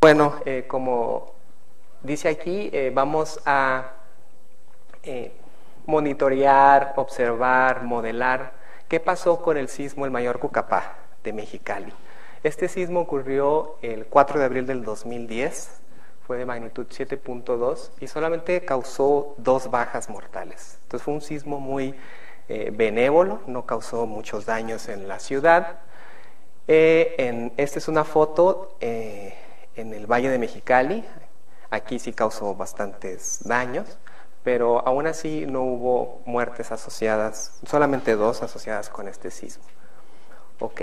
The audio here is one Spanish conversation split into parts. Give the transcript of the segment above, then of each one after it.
Bueno, como dice aquí, vamos a monitorear, observar, modelar qué pasó con el sismo el Mayor Cucapá de Mexicali. Este sismo ocurrió el 4 de abril del 2010, fue de magnitud 7.2 y solamente causó 2 bajas mortales. Entonces fue un sismo muy benévolo, no causó muchos daños en la ciudad. Esta es una foto en el Valle de Mexicali. Aquí sí causó bastantes daños, pero aún así no hubo muertes asociadas, solamente 2 asociadas con este sismo. Ok.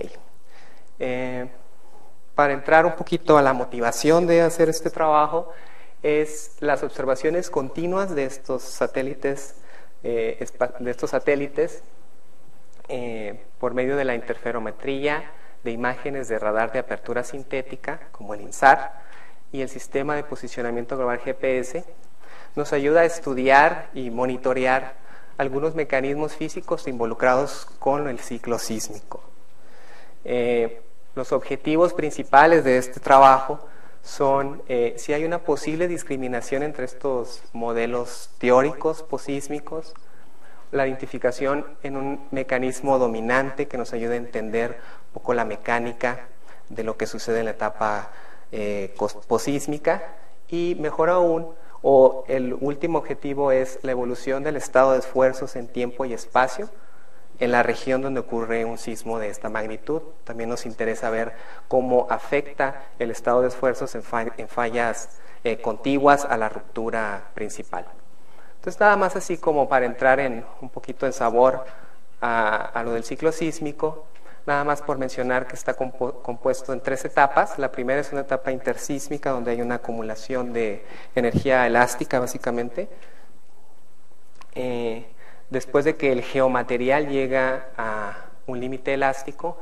Para entrar un poquito a la motivación de hacer este trabajo, es las observaciones continuas de estos satélites, por medio de la interferometría de imágenes de radar de apertura sintética, como el INSAR, y el sistema de posicionamiento global GPS, nos ayuda a estudiar y monitorear algunos mecanismos físicos involucrados con el ciclo sísmico. Los objetivos principales de este trabajo son si hay una posible discriminación entre estos modelos teóricos posísmicos, la identificación en un mecanismo dominante que nos ayude a entender un poco la mecánica de lo que sucede en la etapa posísmica, y mejor aún, o el último objetivo es la evolución del estado de esfuerzos en tiempo y espacio en la región donde ocurre un sismo de esta magnitud. También nos interesa ver cómo afecta el estado de esfuerzos en fallas contiguas a la ruptura principal. Entonces, nada más así como para entrar un poquito en sabor a lo del ciclo sísmico, nada más por mencionar que está compuesto en 3 etapas. La primera es una etapa intersísmica, donde hay una acumulación de energía elástica, básicamente. Después de que el geomaterial llega a un límite elástico,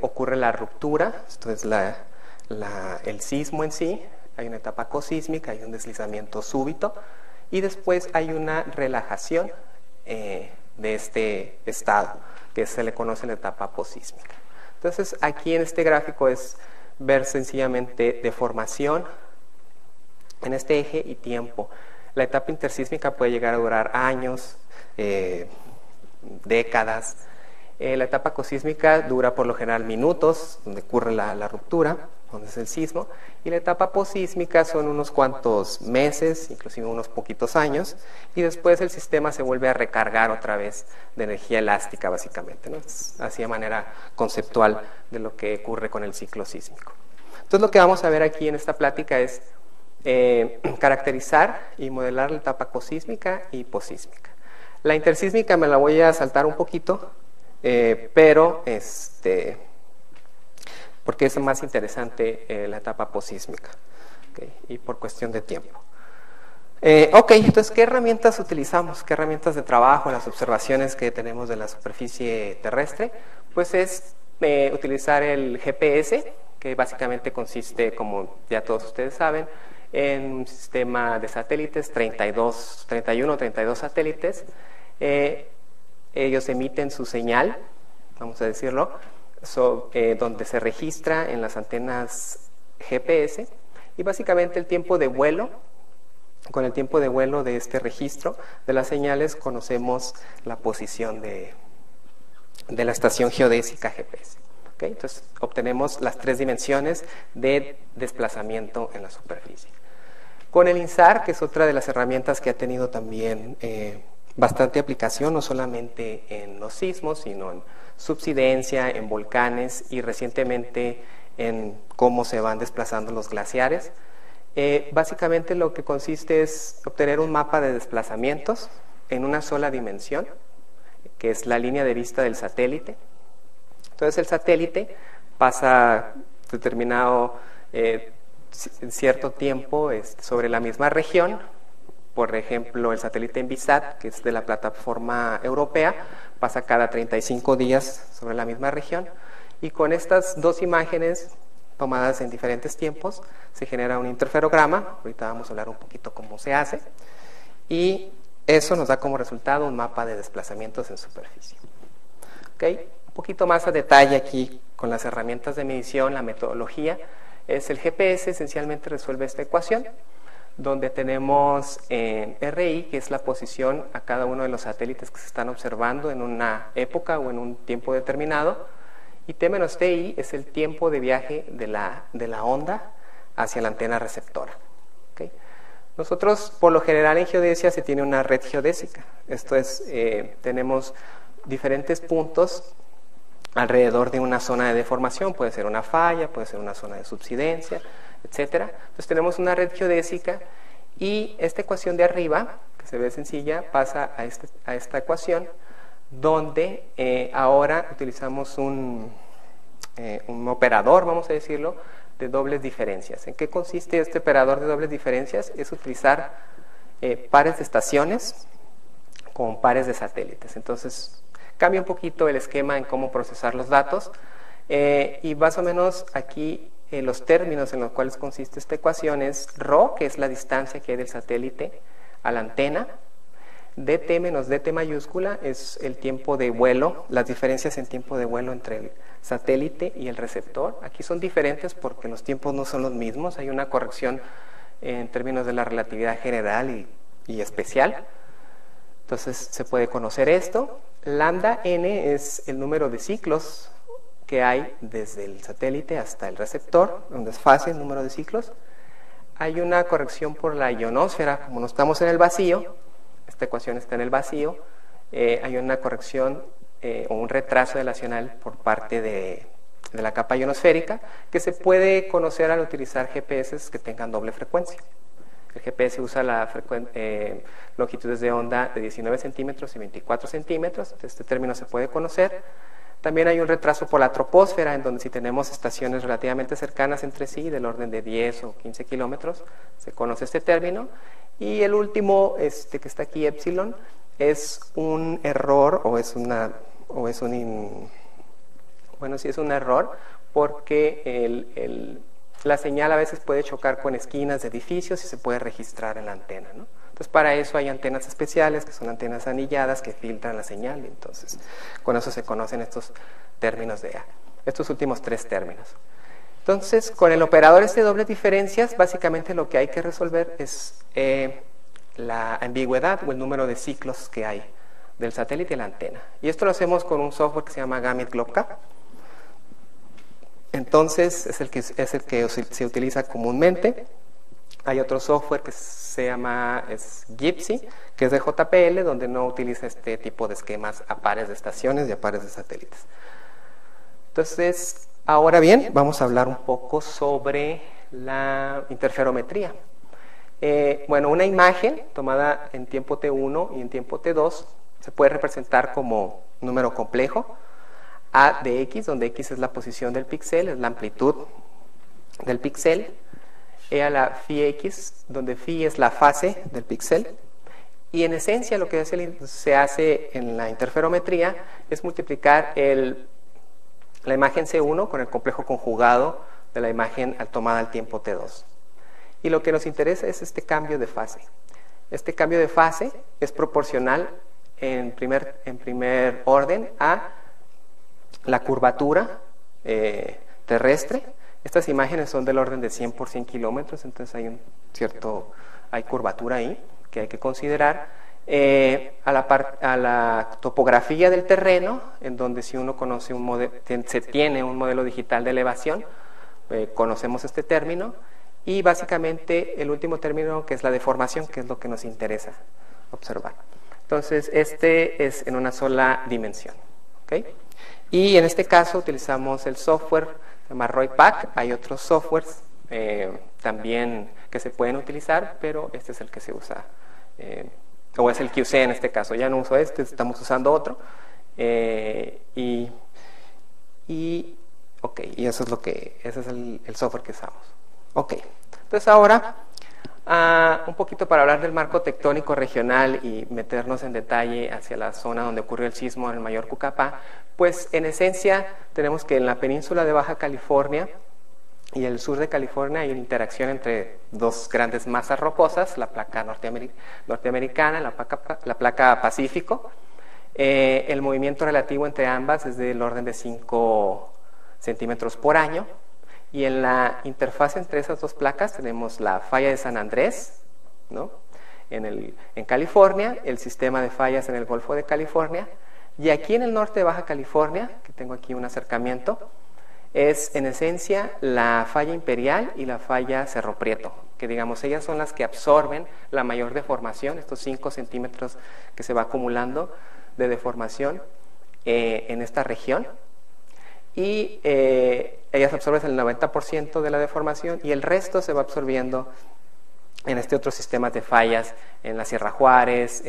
ocurre la ruptura, esto es el sismo en sí. Hay una etapa cosísmica, hay un deslizamiento súbito, y después hay una relajación de este estado, que se le conoce la etapa posísmica. Entonces, aquí en este gráfico es ver sencillamente deformación en este eje y tiempo. La etapa intersísmica puede llegar a durar años, décadas. La etapa cosísmica dura por lo general minutos, donde ocurre la ruptura, donde es el sismo, y la etapa posísmica son unos cuantos meses, inclusive unos poquitos años, y después el sistema se vuelve a recargar otra vez de energía elástica, básicamente, ¿no? Es así de manera conceptual de lo que ocurre con el ciclo sísmico. Entonces, lo que vamos a ver aquí en esta plática es caracterizar y modelar la etapa cosísmica y posísmica. La intersísmica me la voy a saltar un poquito, pero porque es más interesante la etapa posísmica, ¿okay? Y por cuestión de tiempo. Ok, entonces, ¿qué herramientas utilizamos? ¿Qué herramientas de trabajo en las observaciones que tenemos de la superficie terrestre? Pues es utilizar el GPS, que básicamente consiste, como ya todos ustedes saben, en un sistema de satélites, 31 o 32 satélites. Ellos emiten su señal, vamos a decirlo, donde se registra en las antenas GPS, y básicamente el tiempo de vuelo, con el tiempo de vuelo de este registro de las señales, conocemos la posición de la estación geodésica GPS. ¿Okay? Entonces, obtenemos las 3 dimensiones de desplazamiento en la superficie. Con el INSAR, que es otra de las herramientas que ha tenido también bastante aplicación, no solamente en los sismos, sino en subsidencia, en volcanes y recientemente en cómo se van desplazando los glaciares. Básicamente lo que consiste es obtener un mapa de desplazamientos en una sola dimensión, que es la línea de vista del satélite. Entonces, el satélite pasa determinado cierto tiempo sobre la misma región. Por ejemplo, el satélite Envisat, que es de la plataforma europea, pasa cada 35 días sobre la misma región, y con estas 2 imágenes tomadas en diferentes tiempos se genera un interferograma. Ahorita vamos a hablar un poquito cómo se hace, y eso nos da como resultado un mapa de desplazamientos en superficie. ¿Okay? Un poquito más a detalle aquí con las herramientas de medición, la metodología. Es el GPS, esencialmente resuelve esta ecuación, donde tenemos RI, que es la posición a cada uno de los satélites que se están observando en una época o en un tiempo determinado, y T menos TI es el tiempo de viaje de la onda hacia la antena receptora. ¿Okay? Nosotros, por lo general, en geodesia se tiene una red geodésica. Esto es, tenemos diferentes puntos alrededor de una zona de deformación. Puede ser una falla, puede ser una zona de subsidencia, etcétera. Entonces tenemos una red geodésica y esta ecuación de arriba, que se ve sencilla, pasa a esta ecuación, donde ahora utilizamos un operador, vamos a decirlo, de dobles diferencias. ¿En qué consiste este operador de dobles diferencias? Es utilizar pares de estaciones con pares de satélites. Entonces, cambia un poquito el esquema en cómo procesar los datos, y más o menos aquí los términos en los cuales consiste esta ecuación es ρ, que es la distancia que hay del satélite a la antena, dt menos dt mayúscula es el tiempo de vuelo, las diferencias en tiempo de vuelo entre el satélite y el receptor. Aquí son diferentes porque los tiempos no son los mismos, hay una corrección en términos de la relatividad general y especial. Entonces se puede conocer esto. Lambda n es el número de ciclos que hay desde el satélite hasta el receptor, donde es fácil el número de ciclos. Hay una corrección por la ionosfera, como no estamos en el vacío, esta ecuación está en el vacío, hay una corrección o un retraso relacional por parte de la capa ionosférica que se puede conocer al utilizar GPS que tengan doble frecuencia. El GPS usa longitudes de onda de 19 centímetros y 24 centímetros, este término se puede conocer. También hay un retraso por la troposfera, en donde si tenemos estaciones relativamente cercanas entre sí, del orden de 10 o 15 kilómetros, se conoce este término. Y el último, que está aquí, epsilon, es un error, sí es un error, porque la señal a veces puede chocar con esquinas de edificios y se puede registrar en la antena, ¿no? Entonces, para eso hay antenas especiales, que son antenas anilladas, que filtran la señal, y entonces con eso se conocen estos términos estos últimos tres términos. Entonces, con el operador de dobles diferencias, básicamente lo que hay que resolver es la ambigüedad o el número de ciclos que hay del satélite y la antena. Y esto lo hacemos con un software que se llama Gamit Globka. Entonces, es el que se utiliza comúnmente. Hay otro software que se llama Gypsy, que es de JPL, donde no utiliza este tipo de esquemas a pares de estaciones y a pares de satélites. Entonces, ahora bien, vamos a hablar un poco sobre la interferometría. Una imagen tomada en tiempo T1 y en tiempo T2 se puede representar como un número complejo, A de X, donde X es la posición del píxel, es la amplitud del píxel, E a la phi X, donde phi es la fase del píxel, y en esencia lo que se hace en la interferometría es multiplicar la imagen C1 con el complejo conjugado de la imagen tomada al tiempo T2. Y lo que nos interesa es este cambio de fase. Este cambio de fase es proporcional en primer orden a la curvatura terrestre. Estas imágenes son del orden de 100 por 100 kilómetros, entonces hay curvatura ahí que hay que considerar. A la topografía del terreno, en donde si uno conoce se tiene un modelo digital de elevación, conocemos este término. Y básicamente el último término, que es la deformación, que es lo que nos interesa observar. Entonces, este es en una sola dimensión. ¿Okay? Y en este caso utilizamos el software, se llama ROIPAC. Hay otros softwares también que se pueden utilizar, pero este es el que se usa, o es el que usé en este caso. Ya no uso estamos usando otro. Y eso es ese es el software que usamos. Ok, entonces ahora un poquito para hablar del marco tectónico regional y meternos en detalle hacia la zona donde ocurrió el sismo en el Mayor Cucapá. Pues en esencia tenemos que en la península de Baja California y el sur de California hay una interacción entre dos grandes masas rocosas, la placa norteamericana, la placa Pacífico. El movimiento relativo entre ambas es del orden de 5 centímetros por año. Y en la interfaz entre esas dos placas tenemos la falla de San Andrés, ¿no? En California, el sistema de fallas en el Golfo de California, y aquí en el norte de Baja California, que tengo aquí un acercamiento, es en esencia la falla Imperial y la falla Cerro Prieto, que digamos ellas son las que absorben la mayor deformación, estos 5 centímetros que se va acumulando de deformación en esta región, y ellas absorben el 90% de la deformación y el resto se va absorbiendo en este otro sistema de fallas, en la Sierra Juárez,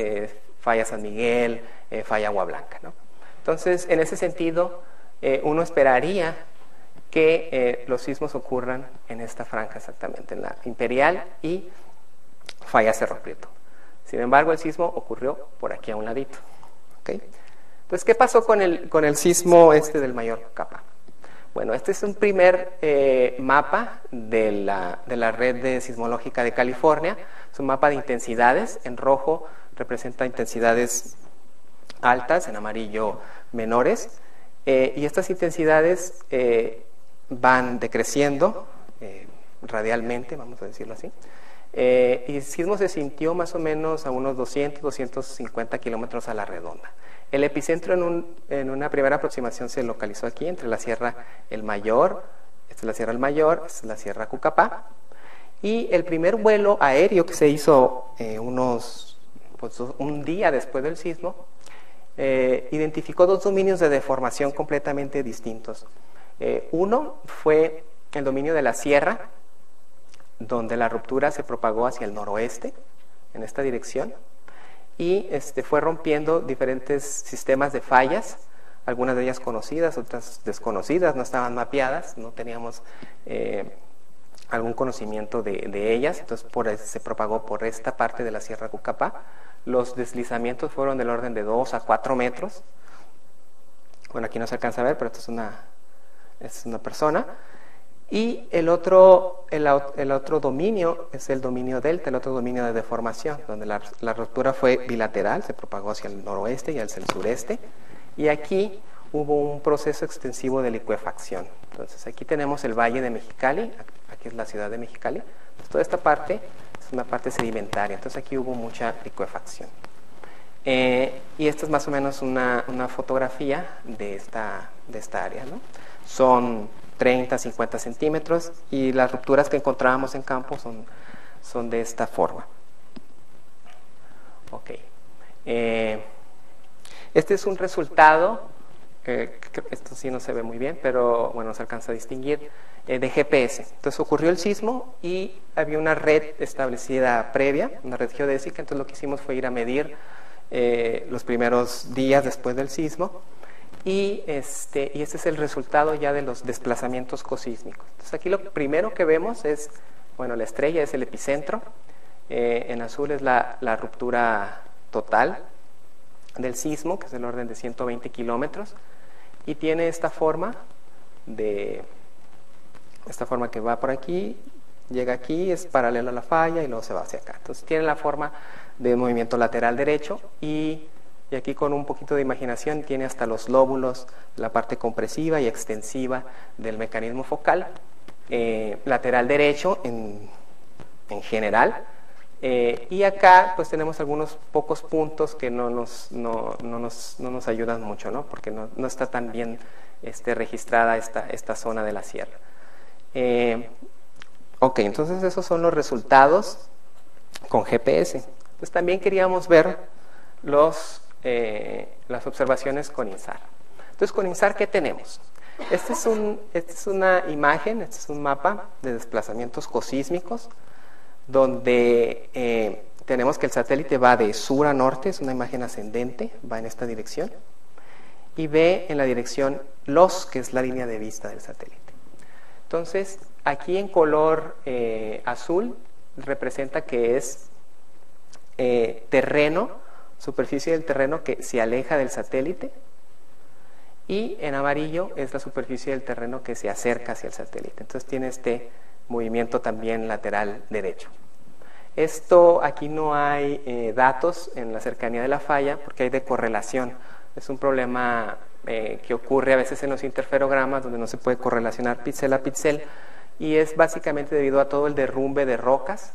falla San Miguel, falla Agua Blanca, ¿no? Entonces, en ese sentido, uno esperaría que los sismos ocurran en esta franja exactamente, en la Imperial y falla Cerro Prieto. Sin embargo, el sismo ocurrió por aquí a un ladito, ¿okay? Entonces, ¿qué pasó con el sismo del Mayor Capa? Bueno, este es un primer mapa de la red sismológica de California. Es un mapa de intensidades. En rojo representa intensidades altas, en amarillo menores. Y estas intensidades van decreciendo radialmente, vamos a decirlo así. Y el sismo se sintió más o menos a unos 200, 250 kilómetros a la redonda. El epicentro en una primera aproximación se localizó aquí, entre la Sierra El Mayor, esta es la Sierra El Mayor, esta es la Sierra Cucapá, y el primer vuelo aéreo que se hizo un día después del sismo, identificó 2 dominios de deformación completamente distintos. Uno fue el dominio de la sierra, donde la ruptura se propagó hacia el noroeste, en esta dirección, y fue rompiendo diferentes sistemas de fallas, algunas de ellas conocidas, otras desconocidas, no estaban mapeadas, no teníamos algún conocimiento de ellas, entonces se propagó por esta parte de la Sierra Cucapá. Los deslizamientos fueron del orden de 2 a 4 metros. Bueno, aquí no se alcanza a ver, pero esto es una persona. Y el otro dominio es el dominio delta, el otro dominio de deformación, donde la ruptura fue bilateral, se propagó hacia el noroeste y hacia el sureste. Y aquí hubo un proceso extensivo de licuefacción. Entonces aquí tenemos el Valle de Mexicali, aquí es la ciudad de Mexicali. Entonces, toda esta parte es una parte sedimentaria, entonces aquí hubo mucha licuefacción. Y esta es más o menos una fotografía de esta área, ¿no? Son 30, 50 centímetros y las rupturas que encontrábamos en campo son de esta forma. Ok. Este es un resultado, esto sí no se ve muy bien, pero bueno, se alcanza a distinguir, de GPS. Entonces ocurrió el sismo y había una red establecida previa, una red geodésica, entonces lo que hicimos fue ir a medir los primeros días después del sismo. Y este es el resultado ya de los desplazamientos cosísmicos. Entonces aquí lo primero que vemos es, bueno, la estrella es el epicentro, en azul es la ruptura total del sismo, que es del orden de 120 kilómetros, y tiene esta forma que va por aquí, llega aquí, es paralelo a la falla y luego se va hacia acá. Entonces tiene la forma de movimiento lateral derecho y aquí con un poquito de imaginación tiene hasta los lóbulos, la parte compresiva y extensiva del mecanismo focal, lateral derecho en general, y acá pues tenemos algunos pocos puntos que no nos ayudan mucho, ¿no? Porque no está tan bien registrada esta zona de la sierra. Ok, entonces esos son los resultados con GPS. Pues también queríamos ver las observaciones con INSAR. Entonces, con INSAR, ¿qué tenemos? Esta es una imagen, este es un mapa de desplazamientos cosísmicos, donde tenemos que el satélite va de sur a norte, es una imagen ascendente, va en esta dirección, y ve en la dirección LOS, que es la línea de vista del satélite. Entonces, aquí en color azul representa que es terreno, superficie del terreno que se aleja del satélite, y en amarillo es la superficie del terreno que se acerca hacia el satélite. Entonces tiene este movimiento también lateral derecho. Esto, aquí no hay datos en la cercanía de la falla porque hay decorrelación. Es un problema que ocurre a veces en los interferogramas, donde no se puede correlacionar píxel a píxel, y es básicamente debido a todo el derrumbe de rocas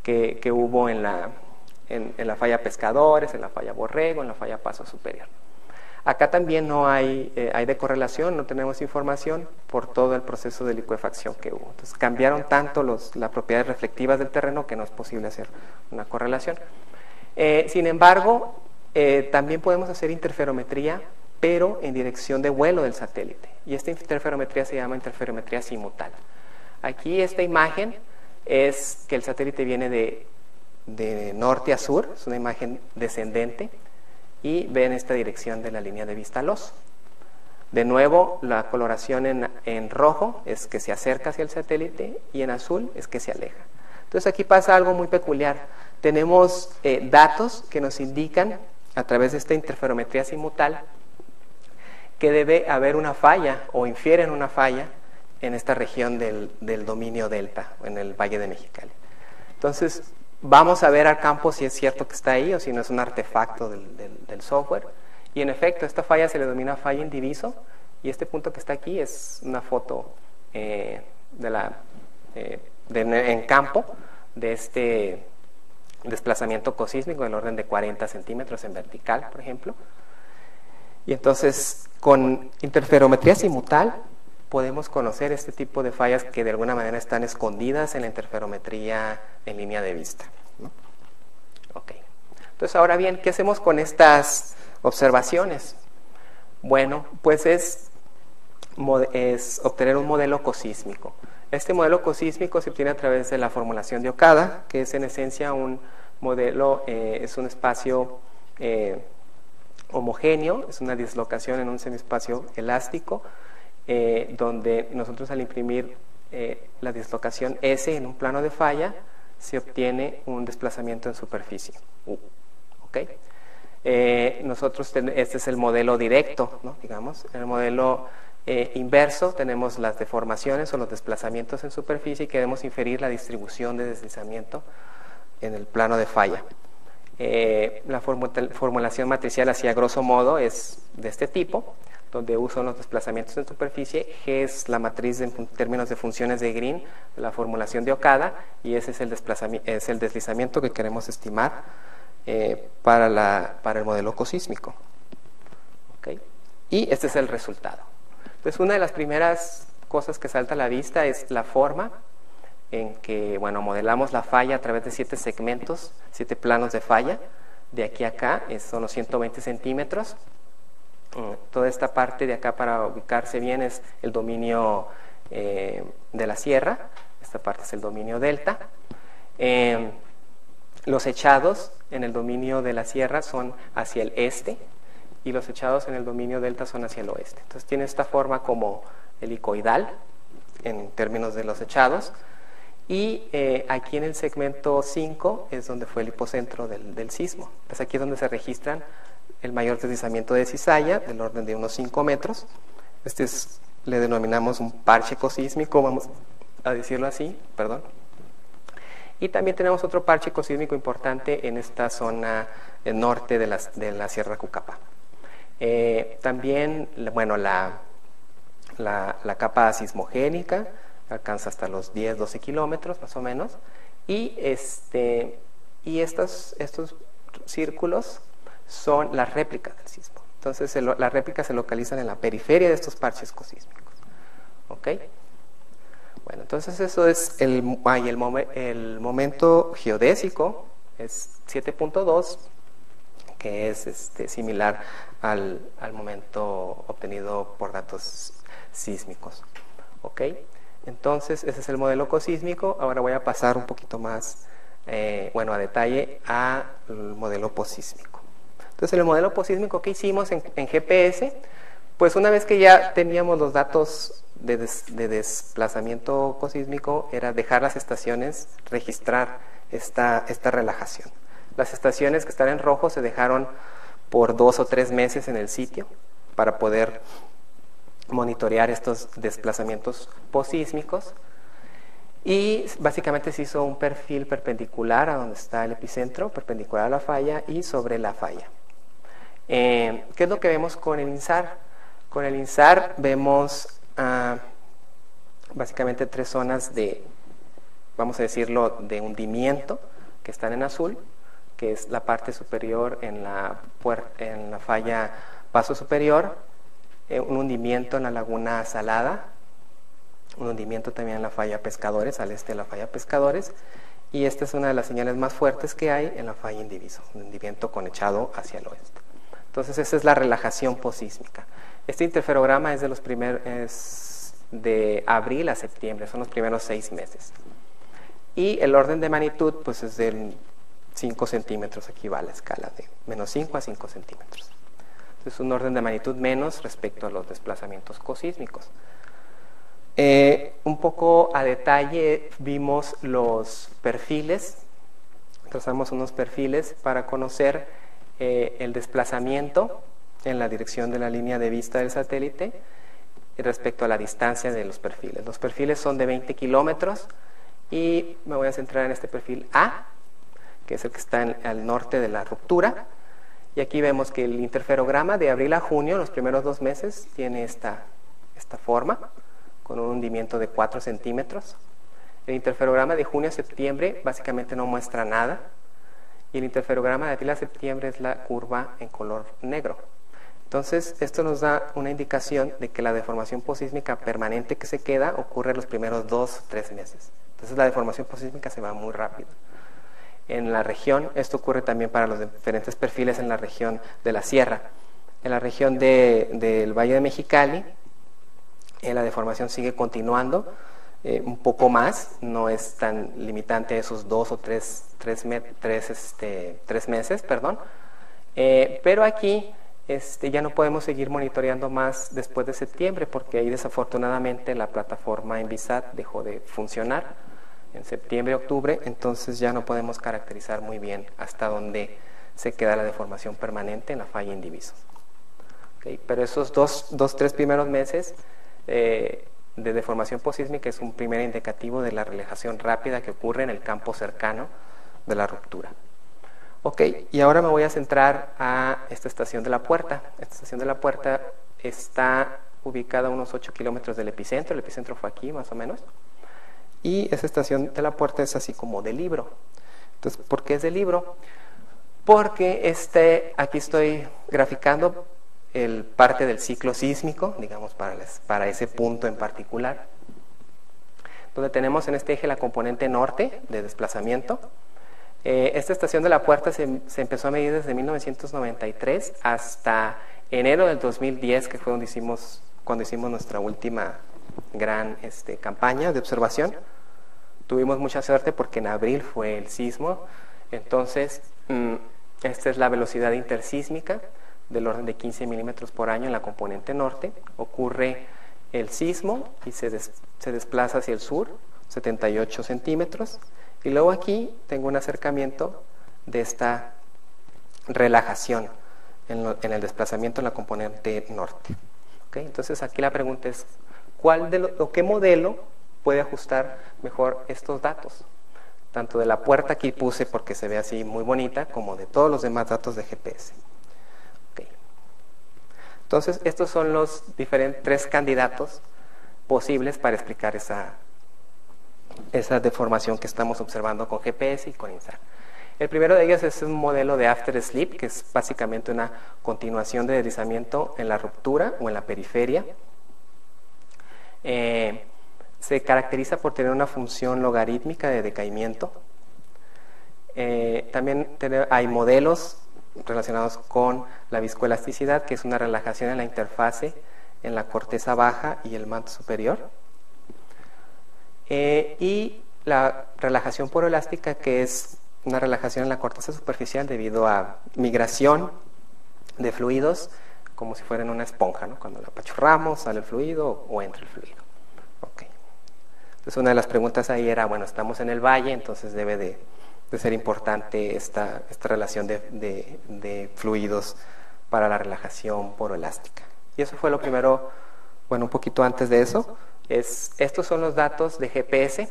que hubo en la falla Pescadores, en la falla Borrego, en la falla Paso Superior. Acá también no hay de correlación, no tenemos información por todo el proceso de licuefacción que hubo. Entonces cambiaron tanto las propiedades reflectivas del terreno que no es posible hacer una correlación. Sin embargo, también podemos hacer interferometría, pero en dirección de vuelo del satélite. Y esta interferometría se llama interferometría simutal. Aquí esta imagen es que el satélite viene de norte a sur, es una imagen descendente, y ven esta dirección de la línea de vista LOS. De nuevo, la coloración en rojo es que se acerca hacia el satélite y en azul es que se aleja. Entonces aquí pasa algo muy peculiar. Tenemos datos que nos indican a través de esta interferometría simutal que debe haber una falla o infieren una falla en esta región del dominio delta, en el Valle de Mexicali. Entonces vamos a ver al campo si es cierto que está ahí o si no es un artefacto del software. Y en efecto, esta falla se le denomina falla en diviso, y este punto que está aquí es una foto en campo de este desplazamiento cosísmico del orden de 40 centímetros en vertical, por ejemplo. Y entonces, con interferometría simutal podemos conocer este tipo de fallas que de alguna manera están escondidas en la interferometría en línea de vista, ¿no? Ok. Entonces, ahora bien, ¿qué hacemos con estas observaciones? Bueno, pues es obtener un modelo cosísmico. Este modelo cosísmico se obtiene a través de la formulación de Okada, que es en esencia un modelo, es un espacio homogéneo, es una dislocación en un semiespacio elástico, donde nosotros al imprimir la dislocación S en un plano de falla, se obtiene un desplazamiento en superficie, U. ¿Okay? Este es el modelo directo, ¿no? Digamos. En el modelo inverso tenemos las deformaciones o los desplazamientos en superficie y queremos inferir la distribución de deslizamiento en el plano de falla. La formulación matricial, así a grosso modo, es de este tipo, donde U son los desplazamientos en superficie, G es la matriz en términos de funciones de Green, la formulación de Okada, y ese es el deslizamiento que queremos estimar para el modelo cosísmico. ¿Okay? Y este es el resultado. Entonces, una de las primeras cosas que salta a la vista es la forma en que, bueno, modelamos la falla a través de 7 segmentos, 7 planos de falla. De aquí a acá son los 120 centímetros. Toda esta parte de acá, para ubicarse bien, es el dominio de la sierra. Esta parte es el dominio delta. Los echados en el dominio de la sierra son hacia el este y los echados en el dominio delta son hacia el oeste. Entonces tiene esta forma como helicoidal en términos de los echados. Y aquí en el segmento 5 es donde fue el hipocentro del sismo. Es aquí donde se registran el mayor deslizamiento de cizalla, del orden de unos 5 metros. Le denominamos un parche cosísmico, vamos a decirlo así, perdón. Y también tenemos otro parche cosísmico importante en esta zona norte de la Sierra Cucapá. También, bueno, la capa sismogénica alcanza hasta los 10-12 kilómetros más o menos, y estos círculos son las réplicas del sismo. Entonces las réplicas se localizan en la periferia de estos parches cosísmicos. ¿Ok? Bueno, entonces eso es el momento geodésico, es 7.2, que es similar al momento obtenido por datos sísmicos. ¿Ok? Entonces, ese es el modelo cosísmico. Ahora voy a pasar un poquito más, a detalle al modelo posísmico. Entonces, en el modelo posísmico que hicimos en GPS, pues una vez que ya teníamos los datos de desplazamiento cosísmico, era dejar las estaciones, registrar esta relajación. Las estaciones que están en rojo se dejaron por 2 o 3 meses en el sitio para poder monitorear estos desplazamientos posísmicos, y básicamente se hizo un perfil perpendicular a donde está el epicentro, perpendicular a la falla y sobre la falla. ¿Qué es lo que vemos con el INSAR? Con el INSAR vemos básicamente tres zonas de, vamos a decirlo, de hundimiento que están en azul, que es la parte superior en la falla Paso Superior, un hundimiento en la Laguna Salada, un hundimiento también en la falla Pescadores, al este de la falla Pescadores, y esta es una de las señales más fuertes que hay en la falla Indiviso, un hundimiento conechado hacia el oeste. Entonces esa es la relajación posísmica. Este interferograma es de los primeros, de abril a septiembre, son los primeros 6 meses. Y el orden de magnitud pues es de 5 centímetros, aquí va la escala de menos 5 a 5 centímetros. Es un orden de magnitud menos respecto a los desplazamientos cosísmicos. Un poco a detalle vimos los perfiles, trazamos unos perfiles para conocer el desplazamiento en la dirección de la línea de vista del satélite respecto a la distancia de los perfiles. Los perfiles son de 20 kilómetros y me voy a centrar en este perfil A, que es el que está al norte de la ruptura. Y aquí vemos que el interferograma de abril a junio, los primeros 2 meses, tiene esta forma, con un hundimiento de 4 centímetros. El interferograma de junio a septiembre básicamente no muestra nada. Y el interferograma de abril a septiembre es la curva en color negro. Entonces, esto nos da una indicación de que la deformación posísmica permanente que se queda ocurre en los primeros 2 o 3 meses. Entonces, la deformación posísmica se va muy rápido. En la región, esto ocurre también para los diferentes perfiles en la región de la sierra. En la región del Valle de Mexicali, la deformación sigue continuando un poco más, no es tan limitante esos 2 o 3 meses, pero aquí ya no podemos seguir monitoreando más después de septiembre, porque ahí desafortunadamente la plataforma Envisat dejó de funcionar en septiembre, octubre, entonces ya no podemos caracterizar muy bien hasta dónde se queda la deformación permanente en la falla Indiviso. Pero esos 3 primeros meses de deformación posísmica es un primer indicativo de la relajación rápida que ocurre en el campo cercano de la ruptura. Y ahora me voy a centrar a esta estación de La Puerta. Esta estación de La Puerta está ubicada a unos 8 kilómetros del epicentro. El epicentro fue aquí, más o menos. Y esa estación de La Puerta es así como de libro. Entonces, ¿por qué es de libro? Porque aquí estoy graficando parte del ciclo sísmico, digamos, para ese punto en particular, donde tenemos en este eje la componente norte de desplazamiento. Esta estación de La Puerta se empezó a medir desde 1993 hasta enero del 2010, que fue cuando hicimos nuestra última gran campaña de observación. Tuvimos mucha suerte porque en abril fue el sismo. Entonces, esta es la velocidad intersísmica del orden de 15 milímetros por año en la componente norte. Ocurre el sismo y se desplaza hacia el sur, 78 centímetros. Y luego aquí tengo un acercamiento de esta relajación en el desplazamiento en la componente norte. Entonces aquí la pregunta es, ¿qué modelo puede ajustar mejor estos datos? Tanto de La Puerta, aquí puse porque se ve así muy bonita, como de todos los demás datos de GPS. Entonces, estos son los 3 candidatos posibles para explicar esa deformación que estamos observando con GPS y con INSAR. El primero de ellos es un modelo de after sleep, que es básicamente una continuación de deslizamiento en la ruptura o en la periferia. Se caracteriza por tener una función logarítmica de decaimiento. También hay modelos relacionados con la viscoelasticidad, que es una relajación en la interfase en la corteza baja y el manto superior. Y la relajación poroelástica, que es una relajación en la corteza superficial debido a migración de fluidos, como si fueran una esponja, ¿no? Cuando la apachurramos, sale el fluido o entra el fluido. Entonces, una de las preguntas ahí era, bueno, estamos en el valle, entonces debe de ser importante esta relación de fluidos para la relajación poroelástica. Y eso fue lo primero, bueno, un poquito antes de eso. Estos son los datos de GPS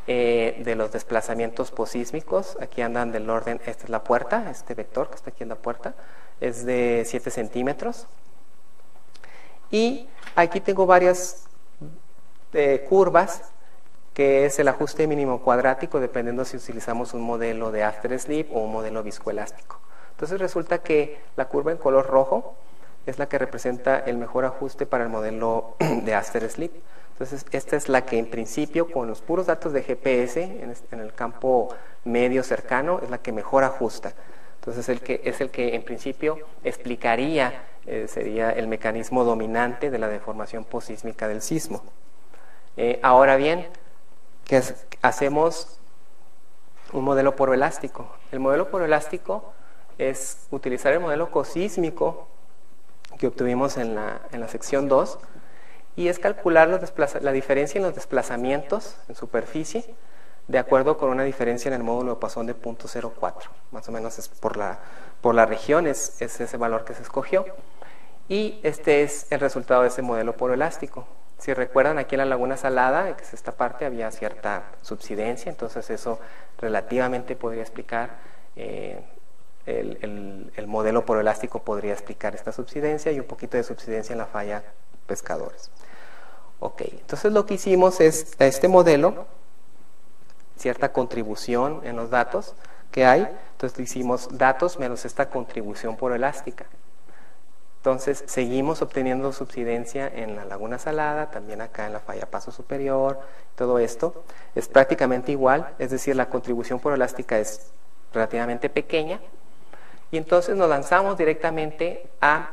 de los desplazamientos posísmicos. Aquí andan del orden, esta es La Puerta, este vector que está aquí en La Puerta, es de 7 centímetros. Y aquí tengo varias curvas, que es el ajuste mínimo cuadrático, dependiendo si utilizamos un modelo de after sleep o un modelo viscoelástico. Entonces resulta que la curva en color rojo es la que representa el mejor ajuste para el modelo de after sleep. Entonces esta es la que en principio, con los puros datos de GPS en el campo medio cercano, es la que mejor ajusta. Entonces es el que en principio explicaría, sería el mecanismo dominante de la deformación posísmica del sismo. Ahora bien, hacemos un modelo poroelástico. El modelo poroelástico es utilizar el modelo cosísmico que obtuvimos en la sección 2, y es calcular la diferencia en los desplazamientos en superficie de acuerdo con una diferencia en el módulo de Poisson de 0.04. Más o menos es por la región, es ese valor que se escogió. Y este es el resultado de ese modelo poroelástico. Si recuerdan, aquí en la Laguna Salada, que es esta parte, había cierta subsidencia, entonces eso relativamente podría explicar, el modelo poroelástico podría explicar esta subsidencia y un poquito de subsidencia en la falla Pescadores. Ok, entonces lo que hicimos es a este modelo cierta contribución en los datos que hay, entonces hicimos datos menos esta contribución poroelástica. Entonces seguimos obteniendo subsidencia en la Laguna Salada, también acá en la falla Paso Superior. Todo esto es prácticamente igual, es decir, la contribución poroelástica es relativamente pequeña, y entonces nos lanzamos directamente a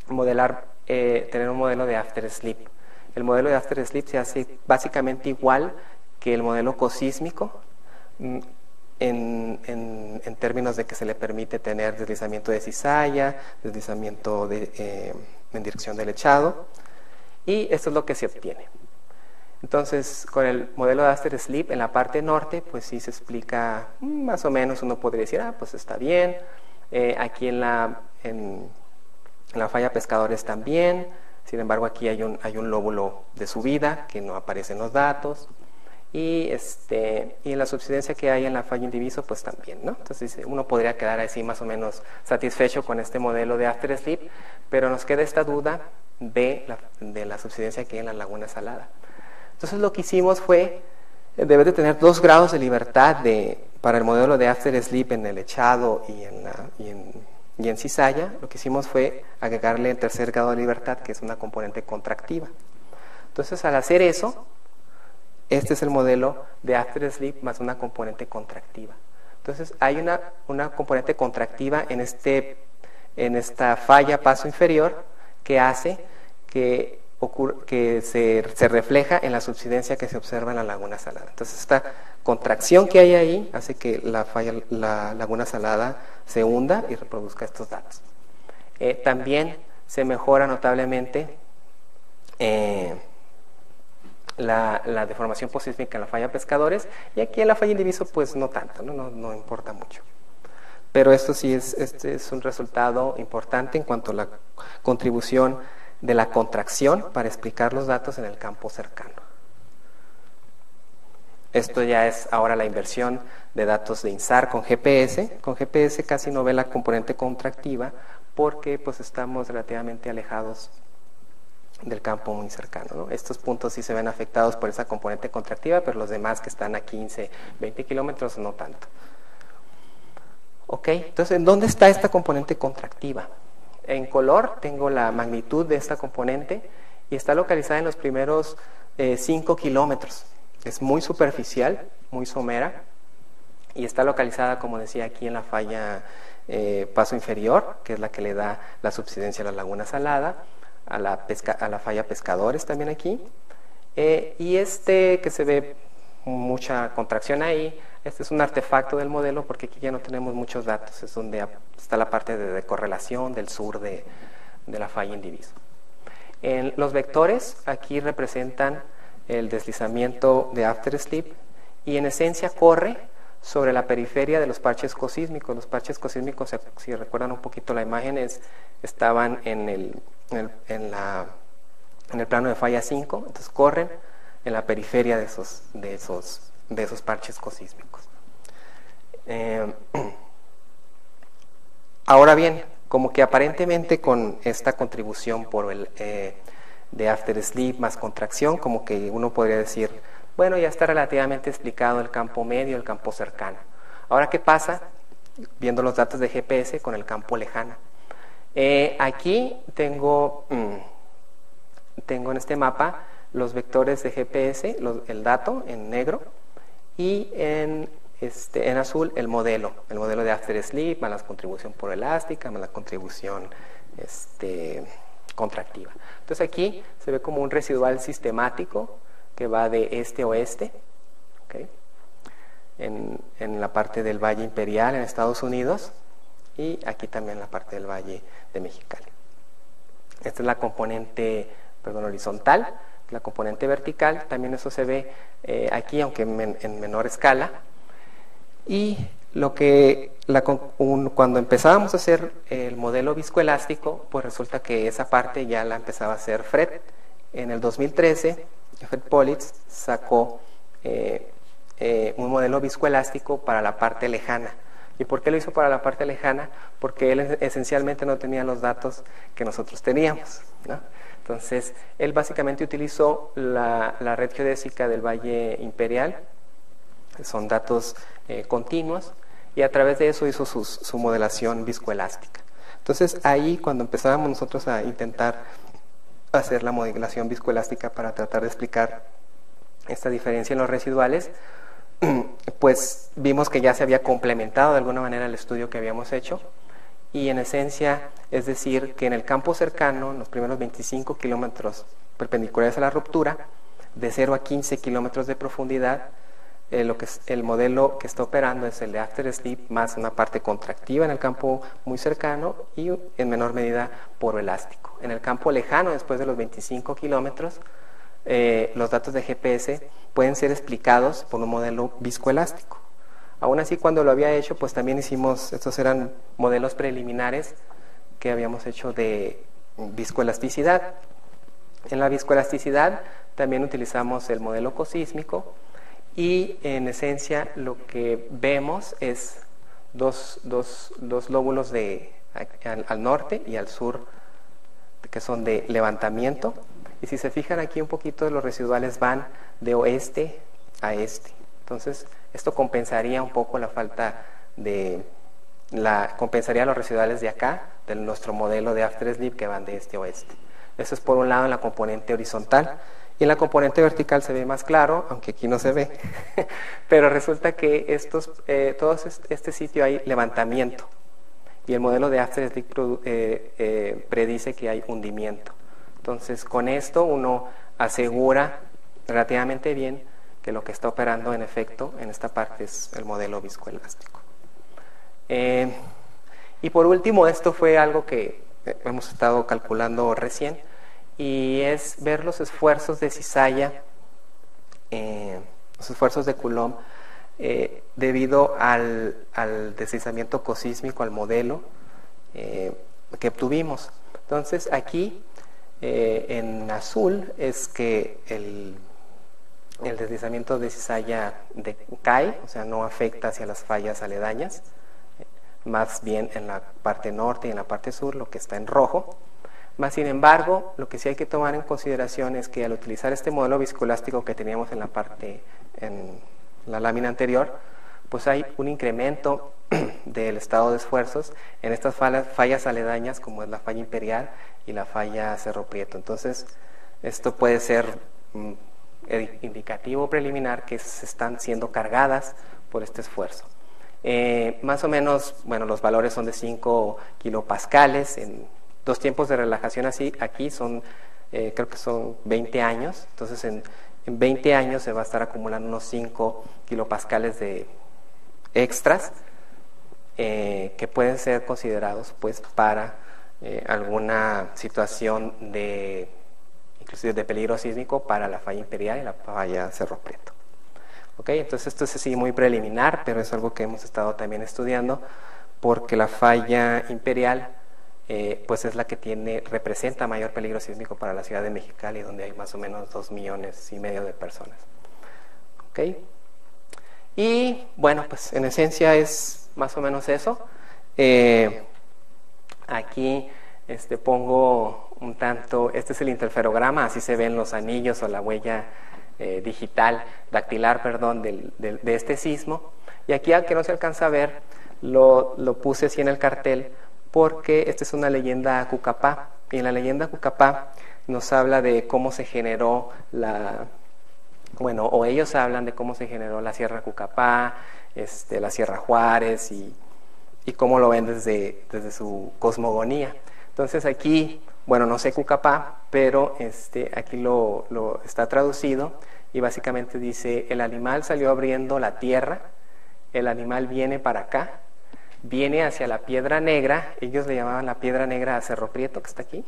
modelar, tener un modelo de after sleep. El modelo de after sleep se hace básicamente igual que el modelo cosísmico, en términos de que se le permite tener deslizamiento de cizalla, deslizamiento en dirección del echado, y esto es lo que se obtiene. Entonces, con el modelo de after sleep en la parte norte, pues sí se explica más o menos, uno podría decir, pues está bien. Aquí en la falla Pescadores también, sin embargo aquí hay un lóbulo de subida que no aparece en los datos. Y en la subsidencia que hay en la falla Indiviso, pues también, ¿no? Entonces uno podría quedar así más o menos satisfecho con este modelo de after sleep, pero nos queda esta duda de la subsidencia que hay en la Laguna Salada. Entonces lo que hicimos fue, debe de tener 2 grados de libertad para el modelo de after sleep en el echado y en cizalla. Lo que hicimos fue agregarle el tercer grado de libertad, que es una componente contractiva. Entonces al hacer eso, este es el modelo de after sleep más una componente contractiva. Entonces hay una componente contractiva en esta falla Paso Inferior que hace que se refleja en la subsidencia que se observa en la Laguna Salada. Entonces esta contracción que hay ahí hace que la Laguna Salada se hunda y reproduzca estos datos. También se mejora notablemente la deformación posísmica en la falla Pescadores, y aquí en la falla Indiviso pues no tanto, no importa mucho. Pero esto sí este es un resultado importante en cuanto a la contribución de la contracción para explicar los datos en el campo cercano. Esto ya es ahora la inversión de datos de INSAR con GPS. Con GPS casi no ve la componente contractiva porque pues estamos relativamente alejados del campo muy cercano, ¿no? Estos puntos sí se ven afectados por esa componente contractiva, pero los demás que están a 15, 20 kilómetros no tanto. Ok, entonces, ¿en dónde está esta componente contractiva? En color tengo la magnitud de esta componente y está localizada en los primeros 5 kilómetros. Es muy superficial, muy somera, y está localizada, como decía, aquí en la falla Paso Inferior, que es la que le da la subsidencia a la Laguna Salada, a la falla Pescadores también aquí, y que se ve mucha contracción ahí. Este es un artefacto del modelo porque aquí ya no tenemos muchos datos, es donde está la parte de correlación del sur de la falla Indiviso. Los vectores aquí representan el deslizamiento de after sleep y en esencia corre sobre la periferia de los parches cosísmicos. Los parches cosísmicos, si recuerdan un poquito la imagen, estaban en el plano de falla 5, entonces corren en la periferia de esos parches cosísmicos. Ahora bien, como que aparentemente con esta contribución por el de after sleep más contracción, como que uno podría decir, bueno, ya está relativamente explicado el campo medio, el campo cercano. Ahora, ¿qué pasa viendo los datos de GPS con el campo lejano? Aquí tengo en este mapa los vectores de GPS, el dato en negro, y en azul el modelo de after sleep, más la contribución por elástica, más la contribución contractiva. Entonces aquí se ve como un residual sistemático que va de este a oeste, ¿okay? En la parte del Valle Imperial en Estados Unidos, y aquí también la parte del Valle de Mexicali. Esta es la componente, horizontal. La componente vertical, también eso se ve aquí, aunque en menor escala. Y cuando empezábamos a hacer el modelo viscoelástico, pues resulta que esa parte ya la empezaba a hacer Fred. En el 2013, Fred Politz sacó un modelo viscoelástico para la parte lejana. ¿Y por qué lo hizo para la parte lejana? Porque él esencialmente no tenía los datos que nosotros teníamos, ¿no? Entonces, él básicamente utilizó la red geodésica del Valle Imperial, son datos continuos, y a través de eso hizo su modelación viscoelástica. Entonces, ahí cuando empezábamos nosotros a intentar hacer la modelación viscoelástica para tratar de explicar esta diferencia en los residuales, pues vimos que ya se había complementado de alguna manera el estudio que habíamos hecho, y en esencia es decir que en el campo cercano, en los primeros 25 kilómetros perpendiculares a la ruptura, de 0 a 15 kilómetros de profundidad, el modelo que está operando es el de after sleep más una parte contractiva en el campo muy cercano y en menor medida poroelástico. En el campo lejano, después de los 25 kilómetros, los datos de GPS pueden ser explicados por un modelo viscoelástico. Aún así, cuando lo había hecho, pues también estos eran modelos preliminares que habíamos hecho de viscoelasticidad. En la viscoelasticidad también utilizamos el modelo cosísmico, y en esencia lo que vemos es dos lóbulos al norte y al sur, que son de levantamiento, y si se fijan aquí un poquito, los residuales van de oeste a este. Entonces esto compensaría un poco la falta compensaría los residuales de acá, de nuestro modelo de after sleep, que van de este a oeste. Eso es por un lado en la componente horizontal. Y en la componente vertical se ve más claro, aunque aquí no se ve, pero resulta que todo este sitio hay levantamiento, y el modelo de after sleep predice que hay hundimiento. Entonces, con esto uno asegura relativamente bien que lo que está operando en efecto en esta parte es el modelo viscoelástico. Y por último, esto fue algo que hemos estado calculando recién, y es ver los esfuerzos de cizalla, los esfuerzos de Coulomb, debido al deslizamiento cosísmico, al modelo que obtuvimos. Entonces aquí en azul es que el deslizamiento de cizalla cae, o sea, no afecta hacia las fallas aledañas, más bien en la parte norte y en la parte sur, lo que está en rojo. Más sin embargo, lo que sí hay que tomar en consideración es que al utilizar este modelo viscoelástico que teníamos en la lámina anterior, pues hay un incremento del estado de esfuerzos en estas fallas aledañas, como es la falla Imperial y la falla Cerro Prieto. Entonces, esto puede ser indicativo preliminar que se están siendo cargadas por este esfuerzo. Más o menos, bueno, los valores son de 5 kilopascales. En dos tiempos de relajación aquí son, creo que son 20 años. Entonces, en 20 años se va a estar acumulando unos 5 kilopascales de extras que pueden ser considerados pues para alguna situación inclusive de peligro sísmico para la falla Imperial y la falla Cerro Prieto. ¿Okay? Entonces esto es así muy preliminar, pero es algo que hemos estado también estudiando, porque la falla Imperial pues es la que representa mayor peligro sísmico para la ciudad de Mexicali, donde hay más o menos 2,5 millones de personas. ¿Okay? Y bueno, pues en esencia es más o menos eso. Aquí pongo un tanto, este es el interferograma, así se ven los anillos o la huella dactilar, perdón, de este sismo. Y aquí, aunque no se alcanza a ver, lo puse así en el cartel porque esta es una leyenda Cucapá. Y en la leyenda Cucapá nos habla de cómo se generó o ellos hablan de cómo se generó la Sierra Cucapá, la Sierra Juárez y cómo lo ven desde su cosmogonía. Entonces aquí, no sé Cucapá, pero aquí lo está traducido y básicamente dice: el animal salió abriendo la tierra, el animal viene para acá, viene hacia la Piedra Negra, ellos le llamaban la Piedra Negra a Cerro Prieto, que está aquí,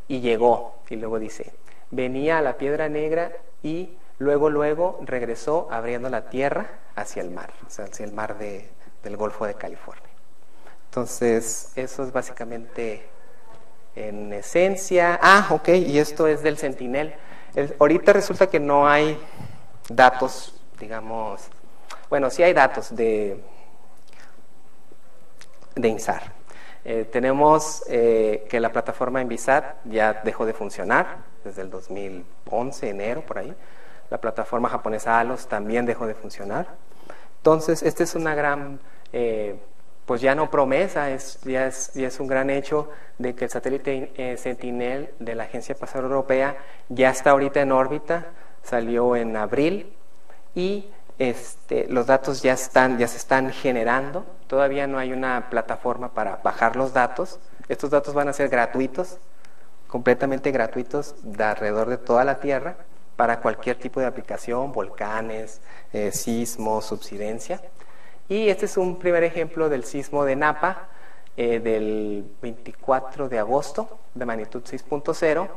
y llegó, y luego dice, venía a la Piedra Negra y luego regresó abriendo la tierra hacia el mar, o sea, hacia el mar del Golfo de California. Entonces, eso es básicamente en esencia. Ok, y esto es del Sentinel. Ahorita resulta que no hay datos, digamos, sí hay datos de INSAR. Tenemos que la plataforma Envisat ya dejó de funcionar desde el 2011, enero, por ahí. La plataforma japonesa ALOS también dejó de funcionar. Entonces, esta es una gran, pues ya no promesa, ya es un gran hecho de que el satélite Sentinel de la Agencia Espacial Europea ya está ahorita en órbita, salió en abril y los datos ya se están generando. Todavía no hay una plataforma para bajar los datos. Estos datos van a ser gratuitos, completamente gratuitos, de alrededor de toda la Tierra, para cualquier tipo de aplicación, volcanes, sismos, subsidencia. Y este es un primer ejemplo del sismo de Napa, del 24 de agosto, de magnitud 6.0,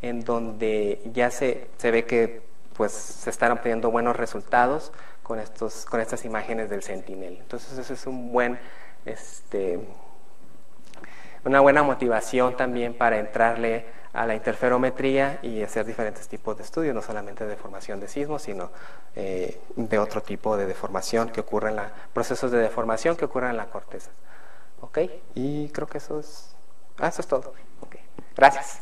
en donde ya se ve que pues se están obteniendo buenos resultados con estas imágenes del Sentinel. Entonces eso es una buena motivación también para entrarle a la interferometría y hacer diferentes tipos de estudios, no solamente de formación de sismos, sino de otro tipo de deformación que ocurre procesos de deformación que ocurren en la corteza. ¿Ok? Y creo que eso es todo. Ok. Gracias.